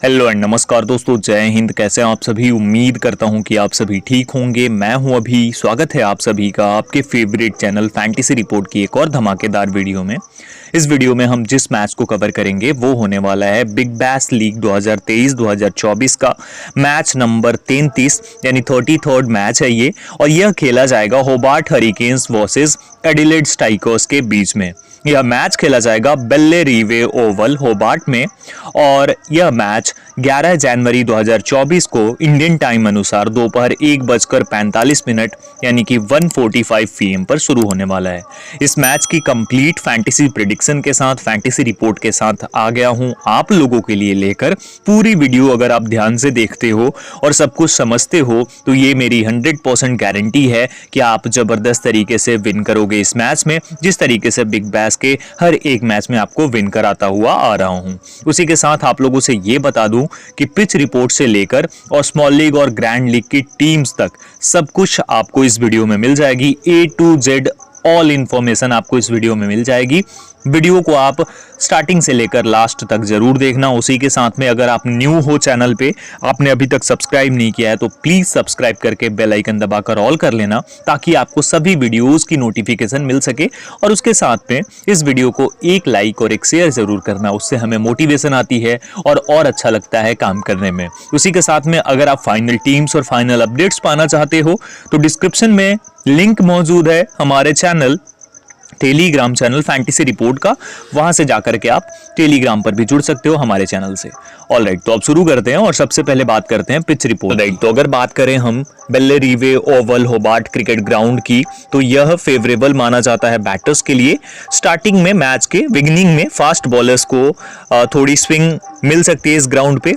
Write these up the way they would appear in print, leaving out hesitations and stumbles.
Hello and नमस्कार दोस्तों, जय हिंद। कैसे हैं आप सभी? उम्मीद करता हूं कि आप सभी ठीक होंगे। मैं हूं अभी। स्वागत है आप सभी का आपके फेवरेट चैनल फैंटेसी रिपोर्ट की एक और धमाकेदार वीडियो में। इस वीडियो में हम जिस मैच को कवर करेंगे वो होने वाला है बिग बैश लीग 2023-2024 का मैच नंबर 33 यानी 33rd मैच है ये, और यह खेला जाएगा Hobart hurricanes versus Adelaide strikers के बीच में। यह मैच खेला जाएगा बेल्लेरीवे ओवल होबार्ट में, और यह मैच 11 जनवरी 2024 को इंडियन टाइम अनुसार दोपहर 1:45 यानी कि 1:45 PM पर शुरू होने वाला है। इस मैच की कंप्लीट फैंटेसी प्रेडिक्शन के साथ, फैंटेसी रिपोर्ट के साथ आ गया हूं आप लोगों के लिए लेकर। पूरी वीडियो अगर आप ध्यान से देखते हो और सब कुछ समझते हो तो ये मेरी 100% गारंटी है कि आप जबरदस्त तरीके से विन करोगे इस मैच में, जिस तरीके से बिग बैश के हर एक मैच में आपको विन कराता हुआ आ रहा हूं। उसी के साथ आप लोगों से ये बता दूं कि पिच रिपोर्ट से लेकर और स्मॉल लीग और ग्रैंड लीग की टीम्स तक सब कुछ आपको इस वीडियो में मिल जाएगी। A to Z all information आपको इस वीडियो में मिल जाएगी। वीडियो को आप स्टार्टिंग से लेकर लास्ट तक जरूर देखना। उसी के साथ में अगर आप न्यू हो चैनल पे, आपने अभी तक सब्सक्राइब नहीं किया है तो प्लीज सब्सक्राइब करके बेल आइकन दबाकर ऑल कर लेना, ताकि आपको सभी वीडियोस की नोटिफिकेशन मिल सके। और उसके साथ में इस वीडियो को एक लाइक और एक शेयर जरूर करना, उससे हमें मोटिवेशन आती है और अच्छा लगता है काम करने में। उसी के साथ में अगर आप फाइनल टीम्स और फाइनल अपडेट्स पाना चाहते हो तो डिस्क्रिप्शन में लिंक मौजूद है हमारे channel Telegram channel fantasy report का। वहां से जाकर के आप टेलीग्राम पर भी जुड़ सकते हो हमारे चैनल से। ऑलराइट, तो अब शुरू करते हैं और सबसे पहले बात करते हैं पिच रिपोर्ट। राइट, तो अगर बात करें हम बेल्लेरीवे ओवल होबार्ट क्रिकेट ग्राउंड की, तो यह फेवरेबल माना जाता है बैटर्स के लिए। स्टार्टिंग में मैच के बिगिनिंग में फास्ट बॉलर्स को थोड़ी स्विंग मिल सकती है इस ग्राउंड पे,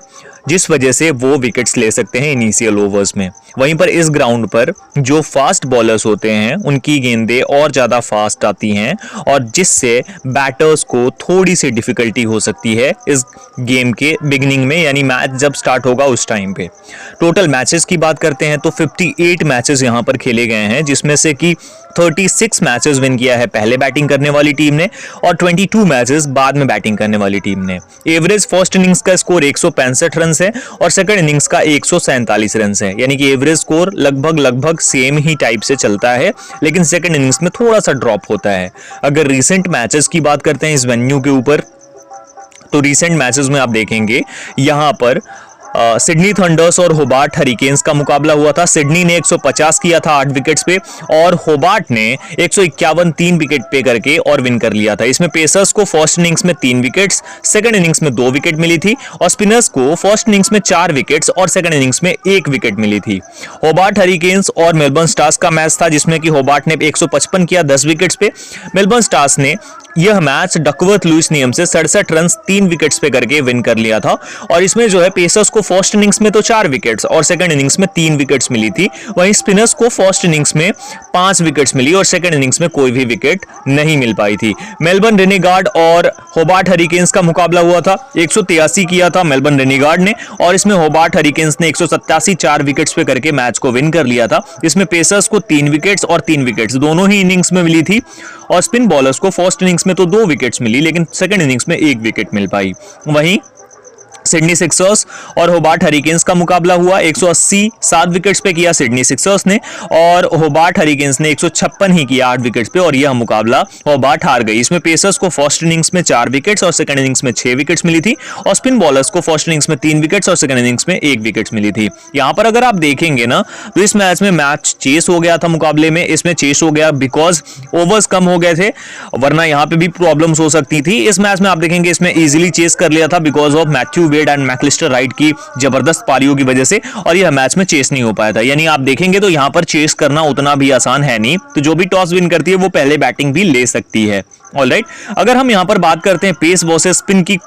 जिस वजह से वो विकेट्स ले सकते हैं इनिशियल ओवर्स में। वहीं पर इस ग्राउंड पर जो फास्ट बॉलर्स होते हैं उनकी गेंदें और ज़्यादा फास्ट आती हैं, और जिससे बैटर्स को थोड़ी सी डिफिकल्टी हो सकती है इस गेम के बिगिनिंग में, यानी मैच जब स्टार्ट होगा उस टाइम पे। टोटल मैचेस की बात करते हैं तो 58 मैचेस यहाँ पर खेले गए हैं, जिसमें से कि 36 मैचेस विन किया है पहले बैटिंग करने वाली टीम ने, और 22 मैचेस बाद में बैटिंग करने वाली टीम ने। एवरेज फर्स्ट इनिंग्स का स्कोर 165 रन है और सेकंड इनिंग्स का 147 रन है, यानी कि एवरेज स्कोर लगभग सेम ही टाइप से चलता है, लेकिन सेकंड इनिंग्स में थोड़ा सा ड्रॉप होता है। अगर रीसेंट मैचेस की बात करते हैं इस वेन्यू के ऊपर, तो रीसेंट मैचेस में आप देखेंगे यहां पर सिडनी थंडर्स और होबार्ट हरिकेन्स का मुकाबला हुआ था। सिडनी ने 150 किया था 8 विकेट्स पे, और होबार्ट ने 151 3 विकेट पे करके और विन कर लिया था। इसमें पेसर्स को फर्स्ट इनिंग्स में 3 विकेट्स, सेकंड इनिंग्स में 2 विकेट मिली थी, और स्पिनर्स को फर्स्ट इनिंग्स में 4 विकेट्स और सेकंड इनिंग्स में 1 विकेट मिली थी। होबार्ट हरिकेन्स और मेलबर्न स्टार्स का मैच था, जिसमें कि होबार्ट ने 155 किया 10 विकेट्स पे। मेलबर्न स्टार्स ने यह मैच डकवर्थ लुइस नियम से 67 रन 3 विकेट्स पे करके विन कर लिया था। और इसमें जो है पेसर्स को फर्स्ट इनिंग्स में तो 4 विकेट्स और सेकंड इनिंग्स में 3 विकेट्स मिली थी, वहीं स्पिनर्स को फर्स्ट इनिंग्स में 5 विकेट्स मिली और सेकंड इनिंग्स में कोई भी विकेट नहीं मिल पाई थी। मेलबर्न रेनेगार्ड और होबार्ट हरिकेन्स का मुकाबला हुआ था। 183 किया था मेलबर्न रेनेगार्ड ने, और इसमें होबार्ट हरिकेन्स ने 187 4 विकेट्स पे करके मैच को विन कर लिया था। इसमें पेसर्स को 3 विकेट्स और 3 विकेट्स दोनों ही इनिंग्स में मिली थी, और स्पिन बॉलर्स को फर्स्ट इनिंग्स में तो 2 विकेट्स मिली, लेकिन सेकंड इनिंग्स में 1 विकेट मिल पाई। वहीं सिडनी सिक्सर्स और होबार्ट हरिकेन्स का मुकाबला हुआ। 180 7 विकेट्स पे किया सिडनी सिक्सर्स ने, और होबार्ट हरिकेन्स ने 156 ही किया 8 विकेट्स पे, और यह मुकाबला होबार्ट हार गई। इसमें पेसर्स को फर्स्ट इनिंग्स में 4 विकेट्स और सेकंड इनिंग्स में 6 विकेट्स मिली थी, और स्पिन बॉलर्स को फर्स्ट इनिंग्स में 3 विकेट्स और सेकंड इनिंग्स में 1 विकेट्स मिली थी। यहां पर अगर आप देखेंगे ना, तो इस मैच में मैच चेस हो गया था। मुकाबले में इसमें चेस हो गया बिकॉज ओवर्स कम हो गए थे, वरना यहां पे भी प्रॉब्लम्स हो सकती थी। इस मैच में आप देखेंगे इसमें इजीली चेस कर लिया था because of Matthew Wade and McAllister Wright की जबरदस्त पारियों की वजह से, और यह मैच में चेस नहीं हो पाया था। यानी आप देखेंगे तो यहां पर चेस करना उतना भी आसान है नहीं, तो जो भी टॉस विन करती है वो पहले बैटिंग भी ले सकती है। ऑलराइट, अगर हम यहां पर बात करते हैं पेस वर्सेस स्पिन की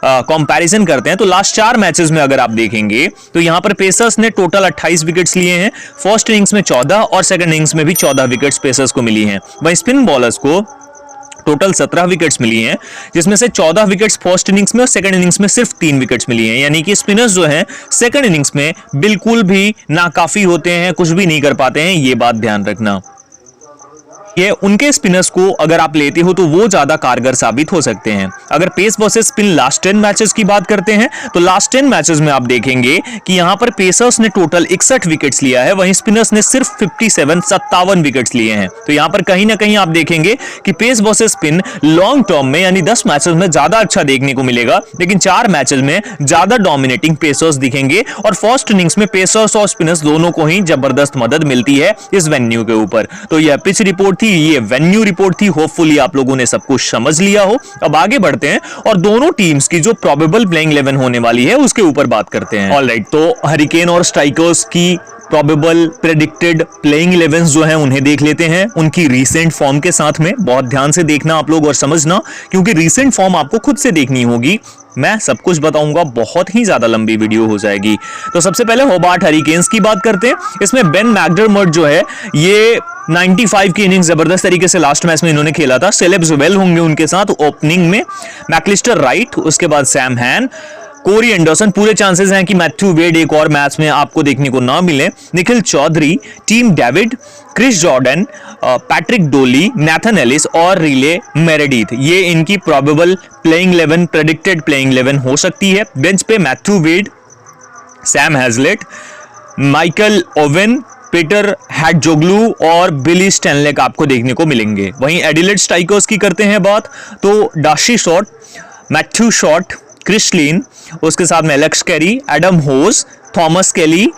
कंपैरिजन करते हैं, तो लास्ट 4 मैचेस में अगर आप देखेंगे तो यहां पर पेसर्स ने टोटल 28 विकेट्स लिए हैं। फर्स्ट इनिंग्स में 14 और सेकंड इनिंग्स में भी 14 विकेट्स पेसर्स को मिली हैं। वहीं स्पिन बॉलर्स को टोटल 17 विकेट्स मिली हैं, जिसमें से 14 विकेट्स फर्स्ट इनिंग्स में और सेकंड इनिंग्स में सिर्फ 3 विकेट्स मिली हैं। यानी कि स्पिनर्स जो हैं सेकंड इनिंग्स में बिल्कुल भी नाकाफी होते हैं, कुछ भी नहीं कर पाते हैं, ये बात ध्यान रखना। ये उनके स्पिनर्स को अगर आप लेते हो तो वो ज्यादा कारगर साबित हो सकते हैं। अगर pace versus spin last 10 matches की बात करते हैं तो लास्ट 10 मैचेस में आप देखेंगे कि यहां पर पेसर्स ने टोटल 61 विकेट्स लिया है, वहीं स्पिनर्स ने सिर्फ 57 विकेट्स लिए हैं। तो यहां पर कहीं ना कहीं आप देखेंगे कि pace versus spin long term में यानी 10 मैचेस में ज्यादा अच्छा देखने को मिलेगा, लेकिन 4 मैचेस में ज्यादा डोमिनेटिंग पेसर्स दिखेंगे और फर्स्ट इनिंग्स में पेसर्स और स्पिनर्स दोनों को ही जबरदस्त मदद मिलती है इस वेन्यू के ऊपर। तो यह पिच रिपोर्ट थी, ये वेन्यू रिपोर्ट थी। होपफुली आप लोगों ने सब कुछ समझ लिया हो। अब आगे बढ़ते हैं और दोनों टीम्स की जो प्रोबेबल प्लेइंग 11 होने वाली है उसके ऊपर बात करते हैं। ऑलराइट, तो हरिकेन और स्ट्राइकर्स की प्रोबेबल प्रेडिक्टेड प्लेइंग 11 जो हैं उन्हें देख लेते हैं उनकी रीसेंट फॉर्म के साथ में। बहुत ध्यान से देखना आप लोग और समझना, क्योंकि रीसेंट फॉर्म आपको खुद से देखनी होगी। मैं सब कुछ बताऊंगा, बहुत ही ज्यादा लंबी वीडियो हो जाएगी। तो सबसे पहले होबार्ट हरिकेन्स की बात करते हैं। इसमें बेन मैकडरमट जो है ये 95 की इनिंग्स जबरदस्त तरीके से लास्ट मैच में इन्होंने खेला था। सेलेब जुवेल होंगे उनके साथ ओपनिंग में, मैकलिस्टर राइट, उसके बाद सैम हैन, कोरी एंडरसन। पूरे चांसेस हैं कि मैथ्यू वेड एक और मैच में आपको देखने को ना मिले। Nikhil Chaudhary, Tim David, Chris Jordan, Patrick Dooley, Nathan Ellis और रिले मेरेडिथ, ये इनकी प्रोबेबल प्लेइंग 11 प्रेडिक्टेड प्लेइंग 11 हो सकती है। बेंच पे Matthew Wade, Sam Heazlett, Michael Owen, Peter Hatzoglou और बिली स्टैनलेक आपको देखने को मिलेंगे। वहीं एडिलेड स्ट्राइकर्स की करते हैं बात तो डाशी शॉट, मैथ्यू शॉट, क्रिस लीन, उसके साथ में एलेक्स कैरी, एडम होस, थॉमस केली,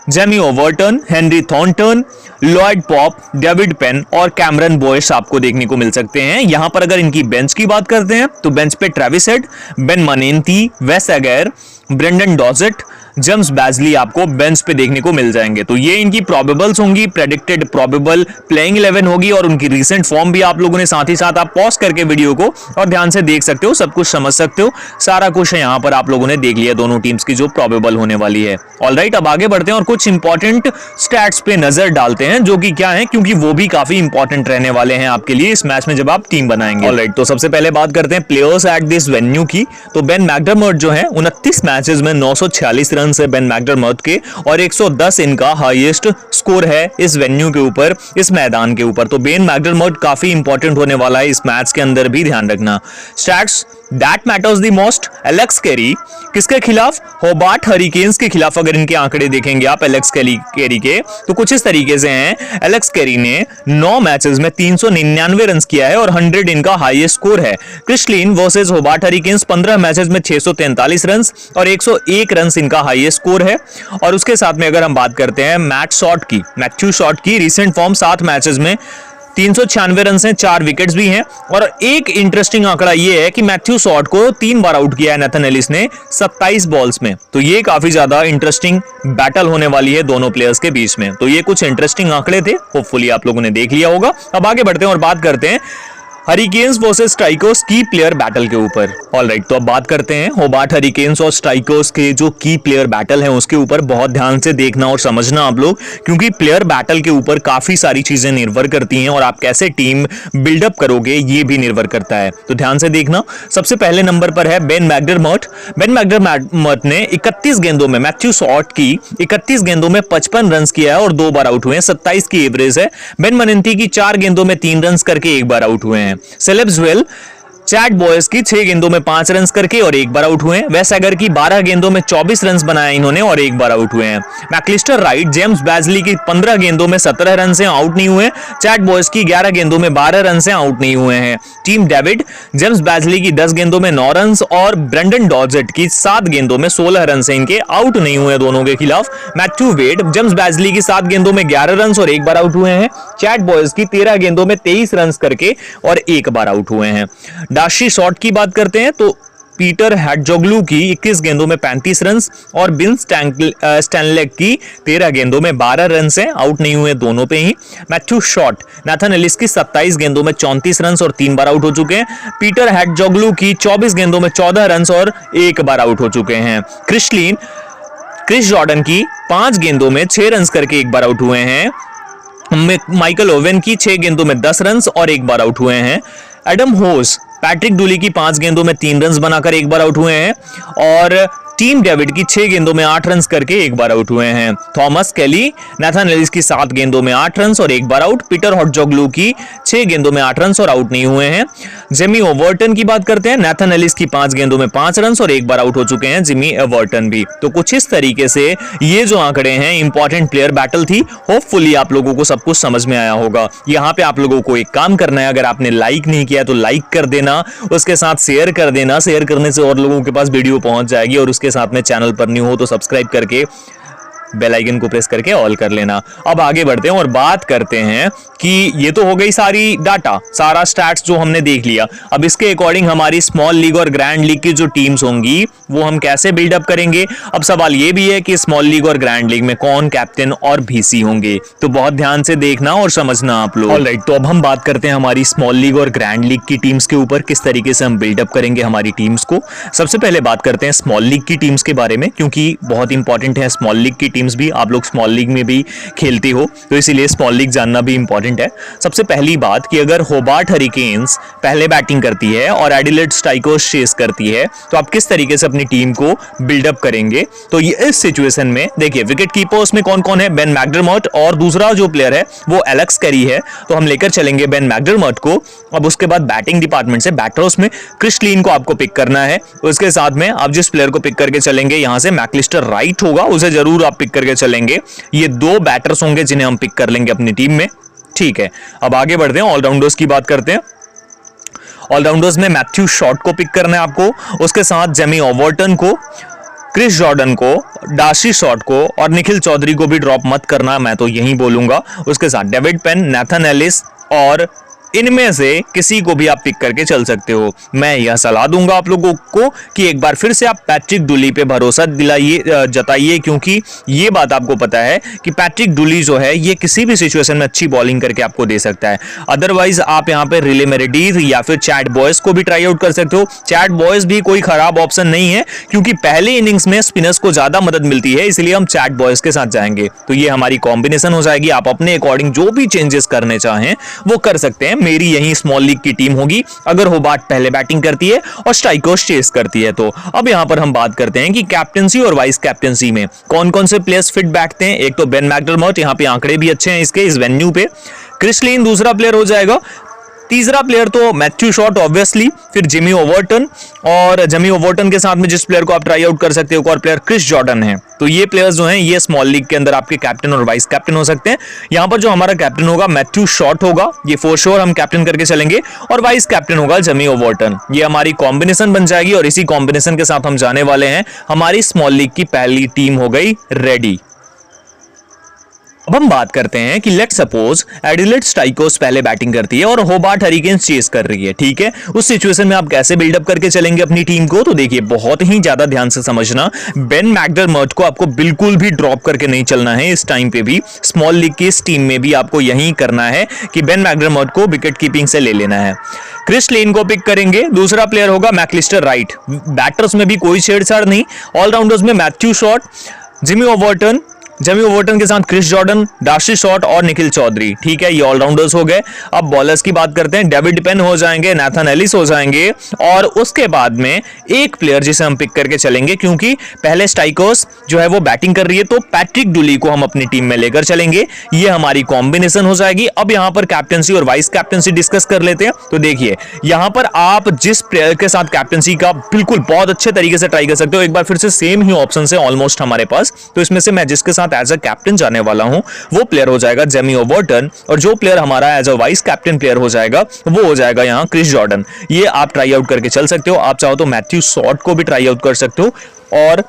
Jamie Overton, Henry Thornton, Lloyd pop, David Payne और कैमरन बॉयस आपको देखने को मिल सकते हैं। यहां पर अगर इनकी बेंच की बात करते हैं तो बेंच पे ट्रेविस हेड, बेन मनेंती, वेस एगर, ब्रेंडन डॉजेट, जेम्स बैजली आपको बेंच पे देखने को मिल जाएंगे। तो ये इनकी प्रोबेबल्स होंगी, प्रेडिक्टेड प्रोबेबल प्लेइंग 11 होगी और उनकी रीसेंट फॉर्म भी आप लोगों ने साथ ही साथ आप पॉज करके वीडियो को और ध्यान से देख सकते हो, सब कुछ समझ सकते हो। सारा कुछ है यहाँ पर आप लोगों ने देख लिया दोनों टीम्स की जो प्रोबेबल होने वाली है। ऑलराइट, अब आगे बढ़ते हैं और कुछ इंपॉर्टेंट स्टैट्स पे नजर डालते हैं जो कि क्या है, क्योंकि वो भी काफी इंपॉर्टेंट रहने वाले हैं आपके लिए इस मैच में जब आप टीम बनाएंगे। ऑलराइट, तो सबसे पहले बात करते हैं प्लेयर्स एट दिस वेन्यू की। तो बेन मैकडरमट जो है 29 मैचेस में 946 रन से बेन मैकडरमट के और 110 इनका हाईएस्ट स्कोर है इस वेन्यू के ऊपर, इस मैदान के ऊपर। तो बेन मैकडरमट काफी इंपॉर्टेंट होने वाला है इस मैच के अंदर भी, ध्यान रखना। Stats that matters the most, Alex Carey किसके खिलाफ, होबार्ट हरिकेन्स के खिलाफ। अगर इनके आंकड़े देखेंगे आप एलेक्स कैरी के तो कुछ इस तरीके से हैं। एलेक्स कैरी ने 9 मैचेस में 399 रन किया है और 100 इनका हाईएस्ट स्कोर है। क्रिस लीन वर्सेस होबार्ट हरिकेन्स 15 मैचेस में 643 रन और 101 रन इनका हाईएस्ट स्कोर है। और उसके साथ में अगर हम बात करते हैं मैथ्यू शॉट की रीसेंट फॉर्म 7 मैचेस में 396 रन से 4 विकेट्स भी हैं। और एक इंटरेस्टिंग आंकड़ा ये है कि मैथ्यू शॉट को 3 बार आउट किया है नेथन एलिस ने 27 बॉल्स में। तो ये काफी ज्यादा इंटरेस्टिंग बैटल होने वाली है दोनों प्लेयर्स के बीच में। तो ये कुछ इंटरेस्टिंग आंकड़े थे, होपफुली आप लोगों ने देख लिया होगा। अब आगे बढ़ते हैं और बात करते हैं हरिकेन्स वर्सेस स्ट्राइकर्स की प्लेयर बैटल के ऊपर। ऑलराइट, तो अब बात करते हैं होबार्ट हरिकेन्स और स्ट्राइकर्स के जो की प्लेयर बैटल है उसके ऊपर बहुत ध्यान से देखना और समझना आप लोग, क्योंकि प्लेयर बैटल के ऊपर काफी सारी चीजें निर्भर करती हैं और आप कैसे टीम बिल्डअप करोगे ये भी निर्भर करता है। तो ध्यान से देखना। सबसे पहले नंबर पर है बेन मैकडरमट। बेन मैकडरमट ने 31 गेंदों में मैथ्यू शॉट की 31 गेंदों में 55 रन किया है और 2 बार आउट हुए हैं, 27 की एवरेज है। बेन मनेंती की 4 गेंदों में 3 रन करके 1 बार आउट हुए हैं। सेलेब जुवेल, चैट बॉयज की 6 गेंदों में 5 रन करके और 1 बार आउट हुए हैं। वेस एगर की 12 गेंदों में 24 रन बनाए इन्होंने और 1 बार आउट हुए हैं। मैकलिस्टर राइट, जेम्स बैजली की 15 गेंदों में 17 रन से आउट नहीं हुए। चैट बॉयज की 11 गेंदों में 12 रन से आउट नहीं हुए हैं। टीम डेविड, जेम्स बैजली की 10 गेंदों में 9 रन और ब्रेंडन डॉजेट की 7 गेंदों में 16 रन से इनके आउट नहीं हुए दोनों के खिलाफ। मैथ्यू वेड, जेम्स बैजली की 7 गेंदों में 11 रन और 1 बार आउट हुए हैं। चैट बॉयज की 13 गेंदों में 23 रन करके और 1 बार आउट हुए हैं। डाशी शॉट की बात करते हैं तो पीटर हैडजोग्लू की 21 गेंदों में 35 रन और बिल स्टैनलेक की 13 गेंदों में 12 रन से आउट नहीं हुए दोनों पे ही। मैथ्यू शॉट, नेथन एलिस की 27 गेंदों में 34 रन और 3 बार आउट हो चुके हैं। पीटर हैडजोग्लू की 24 गेंदों में 14 रन और 1 बार आउट हो चुके हैं। क्रिस लीन, क्रिस जॉर्डन की 5 गेंदों में 6 रन करके 1 बार आउट हुए हैं। माइकल ओवेन की 6 गेंदों में 10 रन और 1 बार आउट हुए हैं। एडम होस, पैट्रिक डूली की 5 गेंदों में 3 रन बनाकर 1 बार आउट हुए हैं। और टीम डेविड की 6 गेंदों में 8 रन करके एक बार आउट हुए हैं। थॉमस केली, नाथन एलिस की 7 गेंदों में 8 रन और एक बार आउट। पीटर हॉटजॉग्लू की 6 गेंदों में 8 रन और आउट नहीं हुए हैं। जिमी ओवर्टन की बात करते हैं, नाथन एलिस की 5 गेंदों में 5 रन और एक बार आउट हो चुके हैं जिमी ओवर्टन भी। तो कुछ इस तरीके से ये जो आंकड़े हैं, इंपॉर्टेंट प्लेयर बैटल थी। होपफुली आप लोगों को सब कुछ समझ में आया होगा। यहाँ पे आप लोगों को एक काम करना है, अगर आपने लाइक नहीं किया तो लाइक कर देना, उसके साथ शेयर कर देना। शेयर करने से और लोगों के पास वीडियो पहुंच जाएगी और उसके साथ में चैनल पर न्यू हो तो सब्सक्राइब करके बेल आइकन को प्रेस करके ऑल कर लेना। अब आगे बढ़ते हैं और बात करते हैं कि ये तो हो गई सारी डाटा, सारा स्टैट्स जो हमने देख लिया। अब इसके अकॉर्डिंग हमारी स्मॉल लीग और ग्रैंड लीग की जो टीम्स होंगी वो हम कैसे बिल्डअप करेंगे। अब सवाल ये भी है कि स्मॉल लीग और ग्रैंड लीग में कौन कैप्टन और VC होंगे, तो बहुत ध्यान से देखना और समझना आप लोग। ऑलराइट, तो अब हम बात करते हैं हमारी स्मॉल लीग और ग्रैंड लीग की टीम्स के ऊपर, किस तरीके से हम बिल्डअप करेंगे हमारी टीम्स को। सबसे पहले बात करते हैं स्मॉल लीग की टीम्स के बारे में, क्योंकि बहुत इंपॉर्टेंट है स्मॉल लीग की टीम्स भी। आप लोग स्मॉल लीग में भी खेलते हो तो इसीलिए स्मॉल लीग जानना भी इंपॉर्टेंट है। सबसे पहली बात कि अगर होबार्ट हरिकेन्स पहले बैटिंग करती है और एडिलेड स्ट्राइकर्स चेस करती है तो आप किस तरीके से अपनी टीम को बिल्डअप करेंगे। तो ये इस सिचुएशन में देखिए, विकेट कीपर्स में कौन कौन है, बेन मैकडरमॉट, और दूसरा जो प्लेयर है वो एलेक्स कैरी है। तो हम लेकर चलेंगे बेन मैकडरमॉट को। अब उसके बाद बैटिंग डिपार्टमेंट से बैटर्स में क्रिस लीन को आपको पिक करना है। उसके साथ में आप जिस प्लेयर को पिक करके चलेंगे, यहां से मैकलिस्टर राइट होगा, उसे जरूर आप पिक करके चलेंगे। ये 2 बैटर्स होंगे जिन्हें हम पिक कर लेंगे अपनी टीम में। ठीक है, अब आगे बढ़ते हैं, ऑलराउंडर्स की बात करते हैं। ऑलराउंडर्स में मैथ्यू शॉट को पिक करना है आपको, उसके साथ जेमी ओवर्टन को, क्रिस जॉर्डन को, डार्सी शॉट को और निखिल चौधरी को भी ड्रॉप मत करना, मैं तो यही बोलूंगा। उसके साथ डेविड पेन, नाथन एलिस और इनमें से किसी को भी आप पिक करके चल सकते हो। मैं यह सलाह दूंगा आप लोगों को कि एक बार फिर से आप पैट्रिक डुली पे भरोसा जताइए, क्योंकि ये बात आपको पता है कि पैट्रिक डुली जो है ये किसी भी सिचुएशन में अच्छी बॉलिंग करके आपको दे सकता है। अदरवाइज आप यहाँ पे रिले मेरेडिथ या फिर चैट बॉयज को भी ट्राई आउट कर सकते हो। चैट बॉयज भी कोई खराब ऑप्शन नहीं है, क्योंकि पहले इनिंग्स में स्पिनर्स को ज्यादा मदद मिलती है, इसलिए हम चैट बॉयज के साथ जाएंगे। तो ये हमारी कॉम्बिनेशन हो जाएगी। आप अपने अकॉर्डिंग जो भी चेंजेस करने चाहें वो कर सकते हैं। मेरी यही स्मॉल लीग की टीम होगी अगर होबार्ट पहले बैटिंग करती है और स्ट्राइकर्स चेस करती है। तो अब यहां पर हम बात करते हैं कि कैप्टेंसी और वाइस कैप्टेंसी में कौन कौन से प्लेयर्स फिट बैठते हैं। एक तो बेन मैकडरमॉट, यहां पे आंकड़े भी अच्छे हैं इसके इस वेन्यू पे। क्रिस लीन दूसरा प्लेयर हो जाएगा। तीसरा प्लेयर तो मैथ्यू शॉट ऑब्वियसली, फिर जिमी ओवर्टन, और जिमी ओवर्टन के साथ में जिस प्लेयर को आप ट्राई आउट कर सकते हो एक और प्लेयर क्रिस जॉर्डन है। तो ये प्लेयर्स जो हैं ये स्मॉल लीग के अंदर आपके कैप्टन और वाइस कैप्टन हो सकते हैं। यहां पर जो हमारा कैप्टन होगा मैथ्यू शॉट होगा, ये फॉर श्योर हम कैप्टन करके चलेंगे, और वाइस कैप्टन होगा जिमी ओवर्टन। ये हमारी कॉम्बिनेशन बन जाएगी और इसी कॉम्बिनेशन के साथ हम जाने वाले हैं। हमारी स्मॉल लीग की पहली टीम हो गई रेडी। अब हम बात करते हैं कि लेट सपोज एडिलेड स्ट्राइकर्स पहले बैटिंग करती है और होबार्ट हरिकेन्स चेस कर रही है। ठीक है, उस सिचुएशन में आप कैसे बिल्डअप करके चलेंगे अपनी टीम को। तो देखिए, बहुत ही ज्यादा ध्यान से समझना, बेन मैकडरमॉट को आपको बिल्कुल भी ड्रॉप करके नहीं चलना है। इस टाइम पे भी स्मॉल लीग की इस टीम में भी आपको यही करना है कि बेन मैकडरमॉट को विकेट कीपिंग से ले लेना है। क्रिस लीन को पिक करेंगे। दूसरा प्लेयर होगा मैकलिस्टर राइट। बैटर्स में भी कोई छेड़छाड़ नहीं। ऑलराउंडर्स में मैथ्यू शॉट, जिमी ओवर्टन के साथ क्रिस जॉर्डन, डार्सी शॉट और निखिल चौधरी। ठीक है, ये ऑलराउंडर्स हो गए। अब बॉलर्स की बात करते हैं। डेविड पेन हो जाएंगे, नाथन एलिस हो जाएंगे, और उसके बाद में एक प्लेयर जिसे हम पिक करके चलेंगे, क्योंकि पहले स्ट्राइकर्स जो है वो बैटिंग कर रही है, तो पैट्रिक डुली को हम अपनी टीम में लेकर चलेंगे। ये हमारी कॉम्बिनेशन हो जाएगी। अब यहां पर कैप्टेंसी और वाइस कैप्टेंसी डिस्कस कर लेते हैं। तो देखिए, यहां पर आप जिस प्लेयर के साथ कैप्टेंसी का बिल्कुल बहुत अच्छे तरीके से ट्राई कर सकते हो। एक बार फिर से सेम ही ऑप्शन है ऑलमोस्ट हमारे पास। तो इसमें से मैं जिसके एज अ कैप्टन जाने वाला हूं वो प्लेयर हो जाएगा जेमी ओवर्टन, और जो प्लेयर हमारा as a vice captain player हो जाएगा वो हो जाएगा यहां क्रिस जॉर्डन। ये आप ट्राई आउट करके चल सकते हो। आप चाहो तो मैथ्यू शॉट को भी ट्राई आउट कर सकते हो और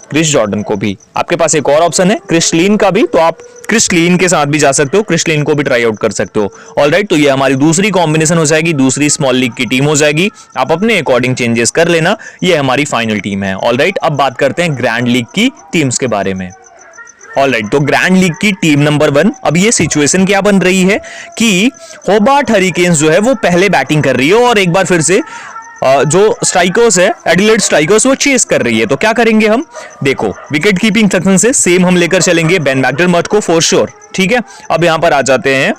क्रिस जॉर्डन को भी। आपके पास एक और ऑप्शन है क्रिस लीन का भी, तो आप क्रिस लीन के साथ भी जा सकते हो, क्रिस लीन को भी ट्राई आउट कर सकते हो। ऑलराइट, तो ये हमारी दूसरी कॉम्बिनेशन हो जाएगी, दूसरी स्मॉल लीग की टीम हो जाएगी। आप अपने अकॉर्डिंग चेंजेस कर लेना। ये हमारी फाइनल टीम है। ऑलराइट, अब बात करते हैं ग्रैंड लीग की टीम्स के बारे में। ऑलराइट, तो ग्रैंड लीग की टीम नंबर 1, अब ये सिचुएशन क्या बन रही है कि होबार्ट हरिकेन्स जो है वो पहले बैटिंग कर रही है और एक बार फिर से जो स्ट्राइकर्स है एडिलेड स्ट्राइकर्स वो चेस कर रही है। तो क्या करेंगे हम, देखो विकेट कीपिंग सेक्शन से सेम हम लेकर चलेंगे बेन मैकडरमॉट को फॉर श्योर। ठीक है, अब यहां पर आ जाते हैं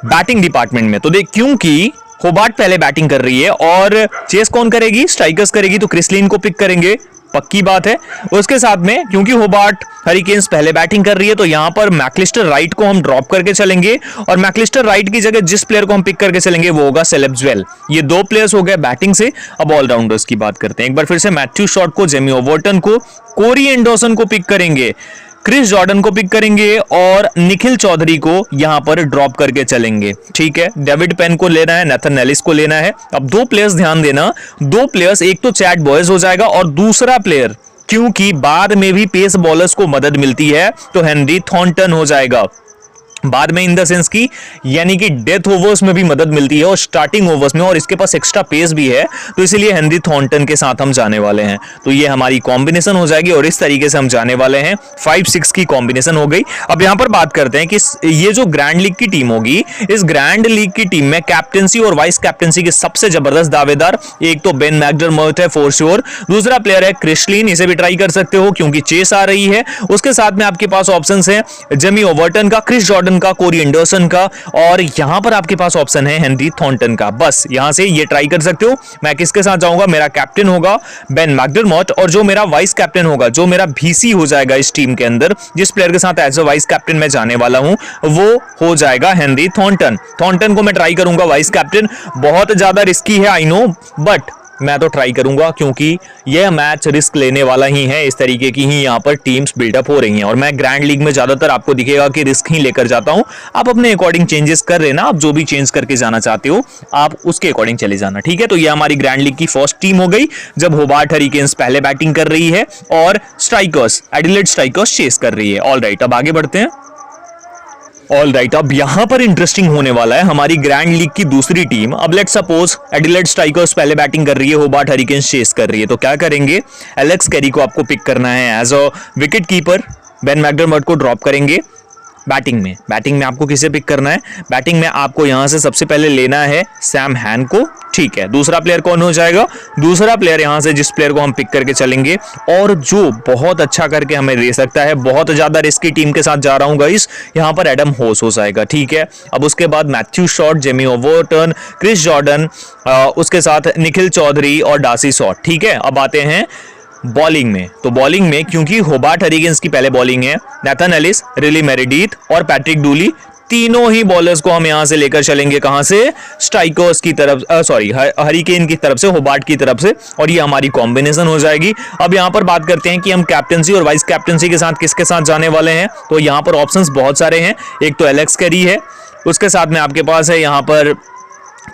बैटिंग डिपार्टमेंट में। तो देख, क्योंकि होबार्ट पहले बैटिंग कर रही है और चेस कौन करेगी, स्ट्राइकर्स करेगी, तो क्रिस लीन को पिक करेंगे। पक्की बात है। उसके साथ में क्योंकि होबार्ट हरिकेन्स पहले बैटिंग कर रही है तो यहां पर मैकलिस्टर राइट को हम ड्रॉप करके चलेंगे और मैकलिस्टर राइट की जगह जिस प्लेयर को हम पिक करके चलेंगे वो होगा सेलेब ज्वेल। ये दो प्लेयर्स हो गए बैटिंग से। अब ऑलराउंडर्स की बात करते हैं। एक बार फिर से मैथ्यू शॉट को, जेमी ओवर्टन को, कोरी एंडरसन को पिक करेंगे, क्रिस जॉर्डन को पिक करेंगे और निखिल चौधरी को यहां पर ड्रॉप करके चलेंगे। ठीक है, डेविड पेन को लेना है, नेथन एलिस को लेना है। अब दो प्लेयर्स ध्यान देना, दो प्लेयर्स, एक तो चैट बॉयज हो जाएगा और दूसरा प्लेयर क्योंकि बाद में भी पेस बॉलर्स को मदद मिलती है तो हेनरी थॉर्नटन हो जाएगा। बाद में इन द सेंस की यानी कि डेथ ओवर्स में भी मदद मिलती है और स्टार्टिंग ओवर्स में, और इसके पास एक्स्ट्रा पेस भी है तो इसलिए हेनरी थॉर्नटन के साथ हम जाने वाले हैं। तो ये हमारी कॉम्बिनेशन हो जाएगी और इस तरीके से हम जाने वाले हैं। 5-6 की कॉम्बिनेशन हो गई। अब यहां पर बात करते हैं कि ये जो ग्रैंड लीग की टीम होगी, इस ग्रैंड लीग की टीम में कैप्टेंसी और वाइस कैप्टेंसी के सबसे जबरदस्त दावेदार एक तो बेन मैकडरमोट है फॉर श्योर, दूसरा प्लेयर है क्रिस लिन, इसे भी ट्राई कर सकते हो क्योंकि चेस आ रही है। उसके साथ में आपके पास ऑप्शंस हैं जेमी ओवर्टन का, क्रिस जॉर्डन का, कोरी एंडरसन का, और यहां पर आपके पास ऑप्शन है हेनरी थॉर्नटन का। बस यहां से ये ट्राई कर सकते हो। मैं किसके साथ जाऊंगा? मेरा कैप्टन होगा बेन मैकडरमोट और जो मेरा वाइस कैप्टन होगा, जो मेरा वीसी हो जाएगा इस टीम के अंदर, जिस प्लेयर के साथ एज अ वाइस कैप्टन मैं जाने वाला हूं, वो हो जाएगा हेनरी थॉर्नटन। थॉर्नटन को मैं ट्राई करूंगा वाइस कैप्टन। बहुत ज्यादा रिस्की है आई नो, बट मैं तो ट्राई करूंगा क्योंकि यह मैच रिस्क लेने वाला ही है। इस तरीके की ही यहां पर टीम्स बिल्डअप हो रही हैं और मैं ग्रैंड लीग में ज्यादातर आपको दिखेगा कि रिस्क ही लेकर जाता हूं। आप अपने अकॉर्डिंग चेंजेस कर लेना, आप जो भी चेंज करके जाना चाहते हो आप उसके अकॉर्डिंग चले जाना। ठीक है, तो ये हमारी ग्रैंड लीग की फर्स्ट टीम हो गई जब होबार्ट हरिकेन्स पहले बैटिंग कर रही है और स्ट्राइकर्स, एडिलेड स्ट्राइकर्स चेस कर रही है। ऑलराइट, अब आगे बढ़ते हैं। ऑलराइट, अब यहां पर इंटरेस्टिंग होने वाला है हमारी ग्रैंड लीग की दूसरी टीम। अब लेट्स सपोज एडिलेड स्ट्राइकर्स पहले बैटिंग कर रही है, होबार्ट हरिकेन्स चेस कर रही है, तो क्या करेंगे? एलेक्स कैरी को आपको पिक करना है as a wicket keeper. Ben McDermott को ड्रॉप करेंगे। बैटिंग में आपको किसे पिक करना है? बैटिंग में आपको यहां से सबसे पहले लेना है सैम हैन को। ठीक है, दूसरा प्लेयर कौन हो जाएगा? दूसरा प्लेयर यहां से जिस प्लेयर को हम पिक करके चलेंगे और जो बहुत अच्छा करके हमें दे सकता है, बहुत ज्यादा रिस्की टीम के साथ जा रहा हूं गाइस, यहां पर एडम होस हो जाएगा। ठीक है, अब उसके बाद Matthew Short, Jamie Overton, Chris Jordan, उसके साथ निखिल चौधरी और डार्सी शॉट। ठीक है, अब आते हैं बॉलिंग में। तो बॉलिंग में क्योंकि होबार्ट हरिकेन्स की पहले बॉलिंग है, नेथन एलिस, रिली मेरेडिथ और पैट्रिक डूली, तीनों ही बॉलर्स को हम यहां से लेकर चलेंगे। कहां से? स्ट्राइकर्स की तरफ, हरिकेन की तरफ से, होबार्ट की तरफ से, और ये हमारी कॉम्बिनेशन हो जाएगी। अब यहां पर बात करते हैं कि हम कैप्टेंसी और वाइस कैप्टेंसी के साथ किसके साथ जाने वाले हैं। तो यहां पर ऑप्शंस बहुत सारे हैं। एक तो एलेक्स कैरी है, उसके साथ में आपके पास है यहां पर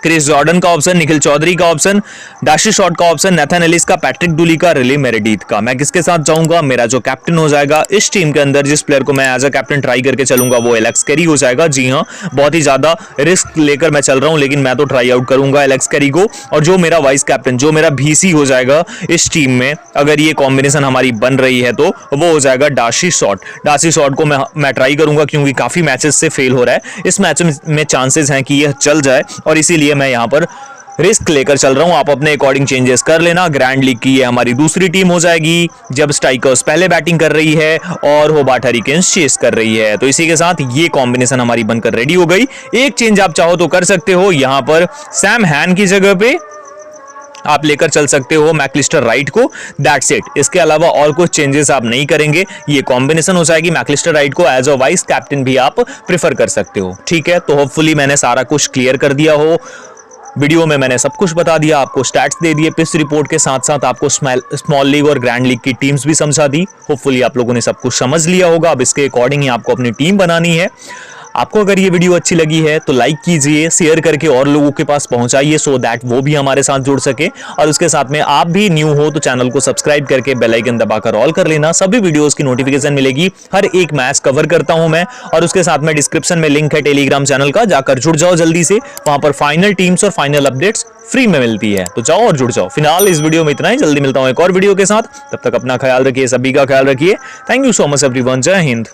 क्रिस जॉर्डन का ऑप्शन, निखिल चौधरी का ऑप्शन, डार्सी शॉट का ऑप्शन, नेथन एलिस का, पैट्रिक डूली का, रिली मेरेडिथ का। मैं किसके साथ जाऊंगा? मेरा जो कैप्टन हो जाएगा इस टीम के अंदर, जिस प्लेयर को मैं एज अ कैप्टन ट्राई करके चलूंगा, वो एलेक्स कैरी हो जाएगा। जी हाँ, बहुत ही ज्यादा रिस्क लेकर मैं चल रहा हूं लेकिन मैं तो ट्राई आउट करूंगा एलेक्स कैरी को। और जो मेरा वाइस कैप्टन, जो मेरा वीसी हो जाएगा इस टीम में, अगर ये कॉम्बिनेशन हमारी बन रही है तो वो हो जाएगा डार्सी शॉट। डार्सी शॉट को मैं ट्राई करूंगा क्योंकि काफी मैचेस से फेल हो रहा है। इस मैच में चांसेस हैं कि यह चल जाए और इसीलिए मैं यहां पर रिस्क लेकर चल रहा हूं। आप अपने अकॉर्डिंग चेंजेस कर लेना। ग्रैंड लीग की ये हमारी दूसरी टीम हो जाएगी जब स्ट्राइकर्स पहले बैटिंग कर रही है और होबार्ट हरिकेन्स चेस कर रही है। तो इसी के साथ ये कॉम्बिनेशन हमारी बनकर रेडी हो गई। एक चेंज आप चाहो तो कर सकते हो, यहां पर सैम हैन की जगह पे आप लेकर चल सकते हो मैकलिस्टर राइट को। दैट्स इट, इसके अलावा और कुछ चेंजेस आप नहीं करेंगे। ये कॉम्बिनेशन हो जाएगी। मैकलिस्टर राइट को एज अ वाइस कैप्टन भी आप प्रेफर कर सकते हो। ठीक है, तो होपफुली मैंने सारा कुछ क्लियर कर दिया हो। वीडियो में मैंने सब कुछ बता दिया, आपको स्टैट्स दे दिए, पिच रिपोर्ट के साथ साथ आपको स्मॉल लीग और ग्रैंड लीग की टीम्स भी समझा दी। होपफुली आप लोगों ने सब कुछ समझ लिया होगा। अब इसके अकॉर्डिंग ही आपको अपनी टीम बनानी है। आपको अगर ये वीडियो अच्छी लगी है तो लाइक कीजिए, शेयर करके और लोगों के पास पहुंचाइए सो दैट वो भी हमारे साथ जुड़ सके। और उसके साथ में आप भी न्यू हो तो चैनल को सब्सक्राइब करके बेल आइकन दबाकर ऑल कर लेना। सभी वीडियोस की नोटिफिकेशन मिलेगी। हर एक मैच कवर करता हूं मैं। और उसके साथ में डिस्क्रिप्शन में लिंक है टेलीग्राम चैनल का, जाकर जुड़ जाओ जल्दी से। वहां पर फाइनल टीम्स और फाइनल अपडेट्स फ्री में मिलती है, तो जाओ और जुड़ जाओ। फिलहाल इस वीडियो में इतना ही, जल्दी मिलता हूं एक और वीडियो के साथ। तब तक अपना ख्याल रखिए, सभी का ख्याल रखिए। Thank you so much everyone. जय हिंद।